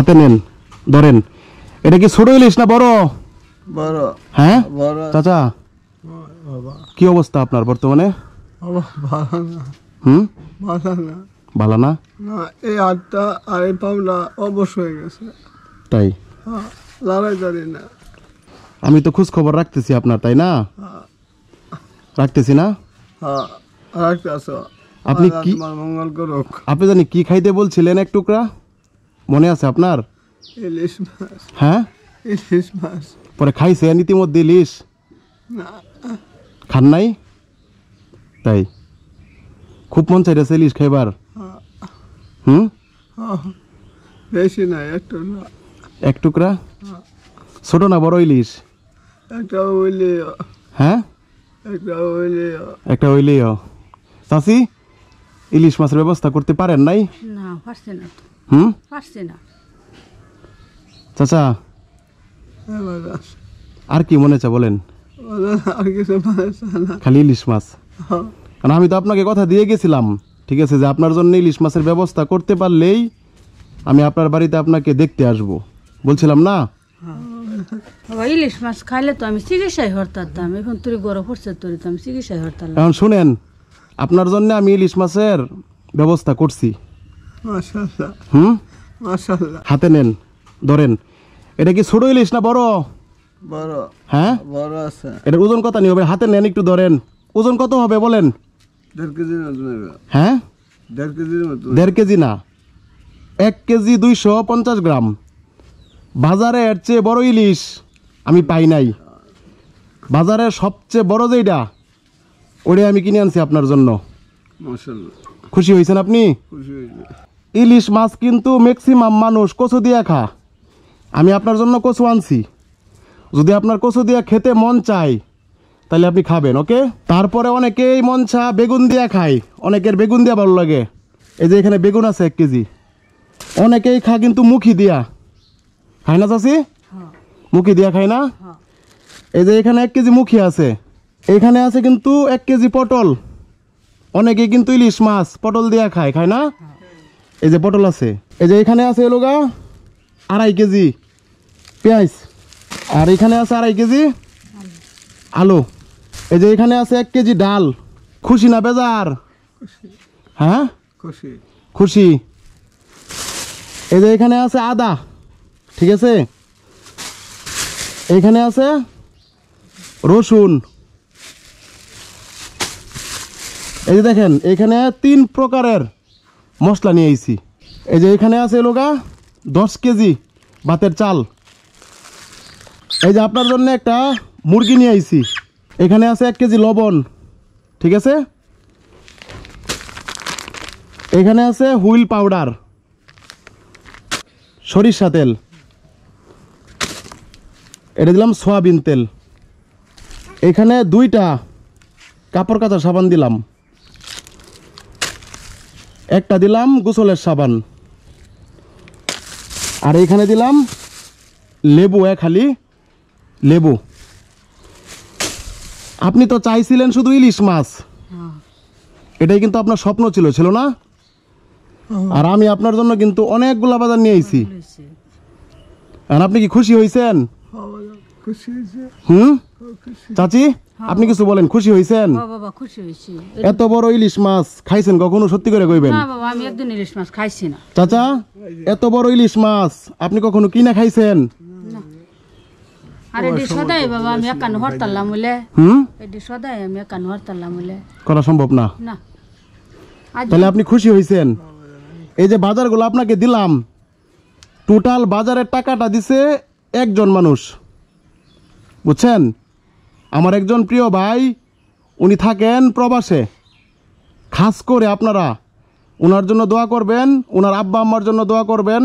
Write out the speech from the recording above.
হাতে নেন, ধরেন। এটা কি ছোট ইলিশ না বড়? বড়। হ্যাঁ বড়। চাচা, কি অবস্থা আপনার বর্তমানে? ভালো না। ভালো না। ভালো না? না, এই হাতটা আর এই পাওটা অবশ হয়ে গেছে। তাই? লড়াই জানি না। আমি তো খোঁজ খবর রাখতেছি আপনার, তাই না? রাখতেছি না? হ্যাঁ, রাখতেছ। আপনি কি মঙ্গল করুক। আপনি জানি কি খাইতে বলছিলেন এক টুকরা, মনে আছে আপনার? ইলিশ মাছ। হ্যাঁ, ইলিশ মাছ। পরে খাইছেন ইতিমধ্যে ইলিশ? না। খান নাই? তাই খুব মন চাইতেছে ইলিশ খাইবার? বেশি না, একটু না। এক টুকরা? ছোট না বড় ইলিশ? একটা হইলে। হ্যাঁ, একটা হইলে। একটা হইলেও। চাচি, ইলিশ মাছের ব্যবস্থা করতে পারেন নাই? না, পারছে না তো। পারছে না। চাচা, আর কি মনে চায় বলেন? আর কিছু না। খালি ইলিশ মাছ? কারণ আমি তো আপনাকে কথা দিয়ে গেছিলাম, ঠিক আছে, যে আপনার জন্য ইলিশ মাছের ব্যবস্থা করতে পারলেই আমি আপনার বাড়িতে আপনাকে দেখতে আসব, বলছিলাম না? বাবা, ইলিশ মাছ খাইলে তো আমি চিকিৎসায় হরতাম। এখন তুই গরম পড়ছে, তোর তো আমি চিকিৎসায় হরতাম। এখন শুনেন, আপনার জন্য আমি ইলিশ মাছের ব্যবস্থা করছি। মাশাআল্লাহ। মাশাআল্লাহ। হাতে নেন, ধরেন। এটা কি ছোট ইলিশ না বড়? বড়। হ্যাঁ, বড় আছে। এটার ওজন কত নিয়ে হবে? হাতে নেন, একটু ধরেন। ওজন কত হবে বলেন? 1.5 কেজির মতো নেবে। হ্যাঁ, 1.5 কেজির মতো। 1.5 কেজি না, 1 কেজি 250 গ্রাম। বাজারে এর চেয়ে বড় ইলিশ আমি পাই নাই। বাজারে সবচেয়ে বড় যেটা, ওটা আমি কিনে আনছি আপনার জন্য। মাশাআল্লাহ। খুশি হয়েছেন আপনি? খুশি হয়েছে। ইলিশ মাছ কিন্তু ম্যাক্সিমাম মানুষ কচু দিয়া খা, আমি আপনার জন্য কচু আনছি। যদি আপনার কচু দিয়া খেতে মন চায় তাহলে আপনি খাবেন, ওকে? তারপরে অনেকেই মন চা বেগুন দিয়া খায়, অনেকের বেগুন দিয়া ভালো লাগে। এই যে এখানে বেগুন আছে 1 কেজি। অনেকেই খা কিন্তু মুখি দিয়া, খায় না চাচি? মুখি দিয়া খায় না? এই যে এখানে 1 কেজি মুখি আছে। এখানে আছে কিন্তু 1 কেজি পটল। অনেকেই কিন্তু ইলিশ মাছ পটল দিয়া খায়, খায় না? এই যে পটল আছে। এই যে এখানে আছে এলোগা 2.5 কেজি পেঁয়াজ। আর এখানে আছে 2.5 কেজি আলু। এই যে এখানে আছে 1 কেজি ডাল। খুশি না বেজার? হ্যাঁ, খুশি। খুশি। এই যে এখানে আছে আদা, ঠিক আছে? এখানে আছে রসুন। এই যে দেখেন, এখানে 3 প্রকারের মশলা নিয়ে আইছি। এই যে এখানে আছে লোগা 10 কেজি ভাতের চাল। এই যে আপনার জন্য একটা মুরগি নিয়ে আইছি। এখানে আছে 1 কেজি লবণ, ঠিক আছে? এখানে আছে হুইল পাউডার, সরিষা তেল। এটা দিলাম সয়াবিন তেল। এখানে 2টা কাপড় কাচার সাবান দিলাম। একটা দিলাম গোসলের সাবান। আর এখানে দিলাম লেবু, খালি লেবু। আপনি তো চাইছিলেন শুধু ইলিশ মাছ, এটাই কিন্তু আপনার স্বপ্ন ছিল, ছিল না? আর আমি আপনার জন্য কিন্তু অনেকগুলা বাজার নিয়ে আইছি। আর আপনি কি খুশি হয়েছেন? খুশি হয়েছে। চাচি, আপনি কিছু বলেন, খুশি হয়েছেন? বাবা, খুশি হয়েছি। এত বড় ইলিশ মাছ খাইছেন কখনো? সত্যি করে কইবেন। না বাবা, আমি একদিন ইলিশ মাছ খাইছি না। চাচা, এত বড় ইলিশ মাছ আপনি কখনো কিনা খাইছেন? আর এটি সদাই বাবা আমি একান্ন হরতাল্লাম বলে। এটি সদাই আমি একান্ন হরতাল্লাম বলে করা সম্ভব না। না। তাহলে আপনি খুশি হয়েছেন? এই যে বাজারগুলো আপনাকে দিলাম, টোটাল বাজারের টাকাটা দিছে একজন মানুষ, বুঝছেন? আমার একজন প্রিয় ভাই, উনি থাকেন প্রবাসে। খাস করে আপনারা ওনার জন্য দোয়া করবেন, ওনার আব্বা আম্মার জন্য দোয়া করবেন।